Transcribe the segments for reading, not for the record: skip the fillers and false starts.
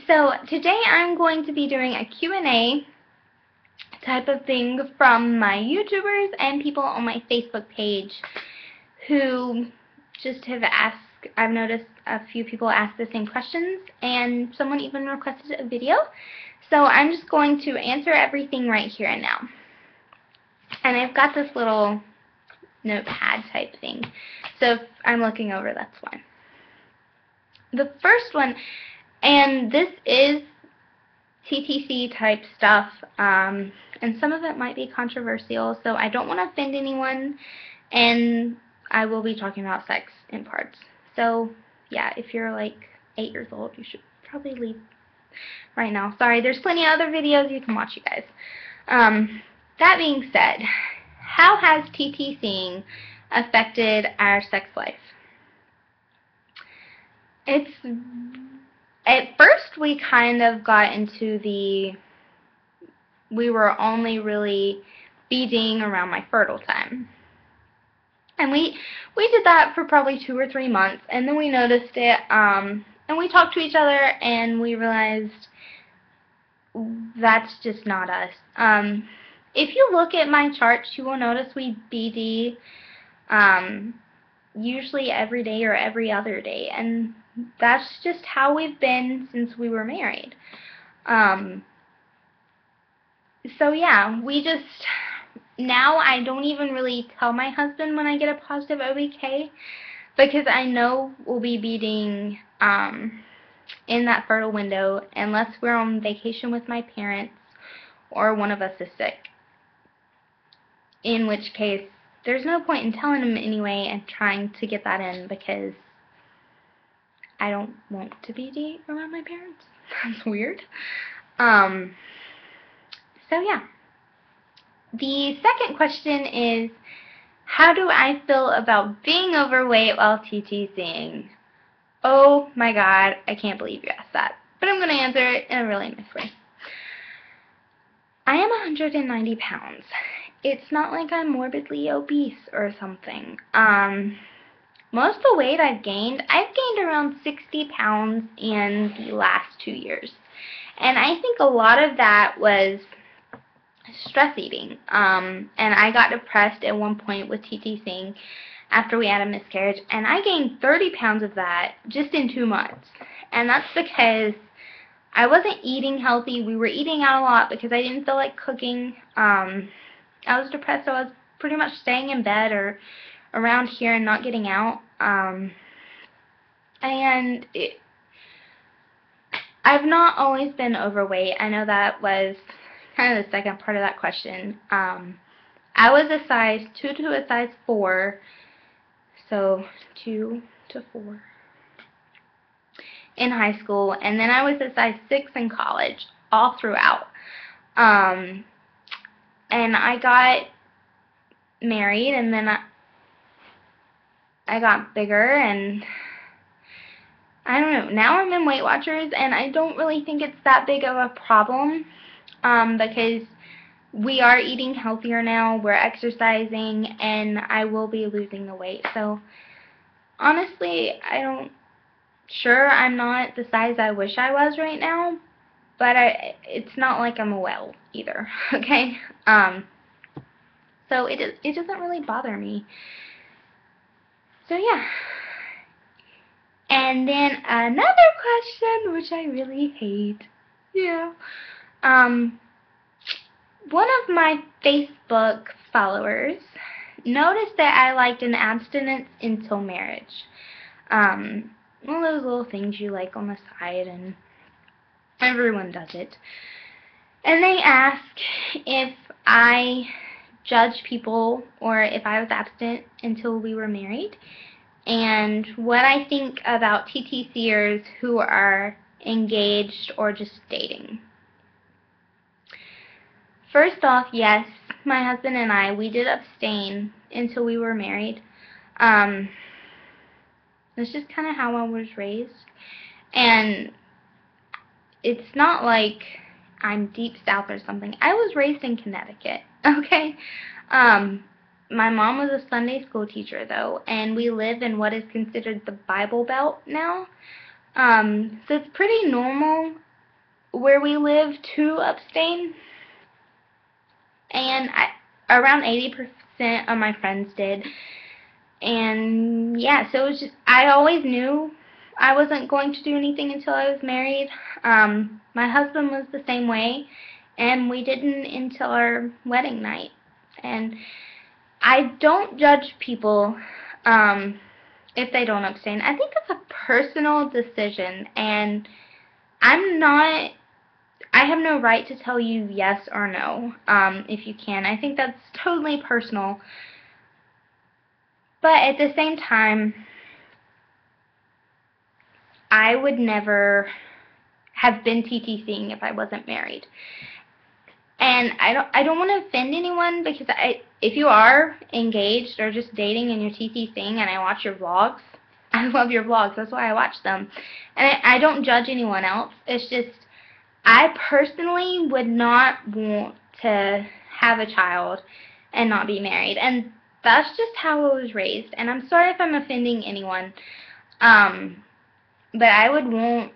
So today I'm going to be doing a Q&A type of thing from my YouTubers and people on my Facebook page who just have asked. I've noticed a few people ask the same questions, and someone even requested a video. So I'm just going to answer everything right here and now. And I've got this little notepad type thing. So if I'm looking over, that's why. The first one, and this is TTC type stuff, and some of it might be controversial, so I don't want to offend anyone, and I will be talking about sex in parts. So yeah, if you're like 8 years old, you should probably leave right now. Sorry, there's plenty of other videos you can watch, you guys. That being said, how has TTCing affected our sex life? At first we kind of got into we were only really BDing around my fertile time. And we did that for probably 2 or 3 months, and then we noticed it, and we talked to each other, and we realized that's just not us. If you look at my charts, you will notice we BD usually every day or every other day, and that's just how we've been since we were married. So yeah, now I don't even really tell my husband when I get a positive OBK, because I know we'll be BDing in that fertile window unless we're on vacation with my parents or one of us is sick. In which case, there's no point in telling him anyway and trying to get that in, because I don't want to BD around my parents. That's weird. So yeah. The second question is, how do I feel about being overweight while TTCing? Oh my god, I can't believe you asked that. But I'm going to answer it in a really nice way. I am 190 pounds. It's not like I'm morbidly obese or something. Most of the weight I've gained around 60 pounds in the last 2 years. And I think a lot of that was stress eating. And I got depressed at one point with TTCing after we had a miscarriage, and I gained 30 pounds of that just in 2 months. And that's because I wasn't eating healthy. We were eating out a lot because I didn't feel like cooking. I was depressed, so I was pretty much staying in bed or around here and not getting out. I've not always been overweight. I know that was kind of the second part of that question. I was a size 2 to a size 4, so 2 to 4 in high school, and then I was a size 6 in college, all throughout. And I got married, and then I got bigger, and I don't know. Now I'm in Weight Watchers, and I don't really think it's that big of a problem, because we are eating healthier now, we're exercising, and I will be losing the weight. So honestly, I'm not the size I wish I was right now, but it's not like I'm a whale either, okay? So it doesn't really bother me. So yeah. And then another question, which I really hate. Yeah. One of my Facebook followers noticed that I liked an abstinence until marriage. One of those little things you like on the side, and everyone does it. And they asked if I judge people or if I was abstinent until we were married, and what I think about TTCers who are engaged or just dating. First off, yes, my husband and I, we did abstain until we were married. That's just kind of how I was raised. And it's not like I'm deep south or something. I was raised in Connecticut, okay? My mom was a Sunday school teacher, though, and we live in what is considered the Bible Belt now. So it's pretty normal where we live to abstain, and around 80% of my friends did. And yeah, so it was just, I always knew I wasn't going to do anything until I was married. My husband was the same way, and we didn't until our wedding night. And I don't judge people if they don't abstain. I think it's a personal decision, and I have no right to tell you yes or no, if you can. I think that's totally personal. But at the same time, I would never have been TTCing if I wasn't married. And I don't want to offend anyone, because if you are engaged or just dating and you're TTCing and I watch your vlogs, I love your vlogs. That's why I watch them. And I don't judge anyone else. It's just, I personally would not want to have a child and not be married. And that's just how I was raised. And I'm sorry if I'm offending anyone. But I would want,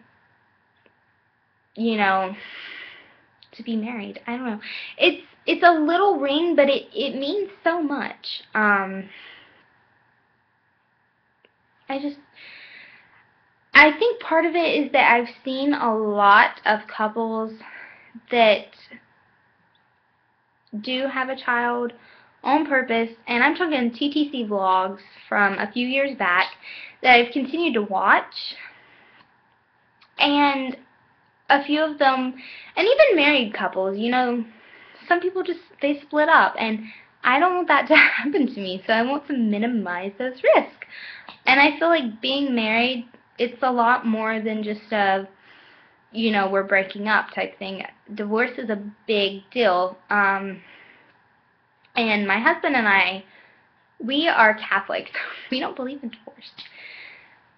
you know, to be married. I don't know. It's a little ring, but it means so much. I think part of it is that I've seen a lot of couples that do have a child on purpose, and I'm talking TTC vlogs from a few years back that I've continued to watch, and a few of them, and even married couples, you know, some people just, they split up, and I don't want that to happen to me, so I want to minimize those risks. And I feel like being married, it's a lot more than just a, you know, we're breaking up type thing. Divorce is a big deal. And my husband and I, we are Catholics. We don't believe in divorce.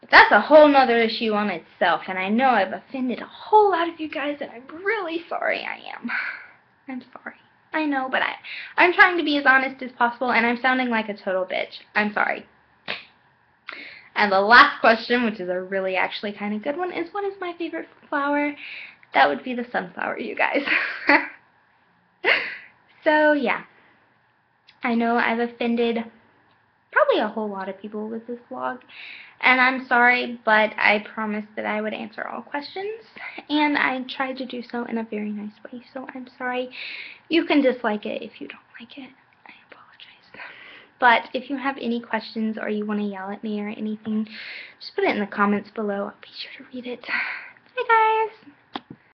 But that's a whole nother issue on itself, and I know I've offended a whole lot of you guys, and I'm really sorry. I am. I'm sorry. I know, but I'm trying to be as honest as possible, and I'm sounding like a total bitch. I'm sorry. And the last question, which is a really actually kind of good one, is what is my favorite flower? That would be the sunflower, you guys. So, yeah. I know I've offended probably a whole lot of people with this vlog, and I'm sorry, but I promised that I would answer all questions, and I tried to do so in a very nice way, so I'm sorry. You can dislike it if you don't like it. I apologize. But if you have any questions or you want to yell at me or anything, just put it in the comments below. I'll be sure to read it. Bye, guys.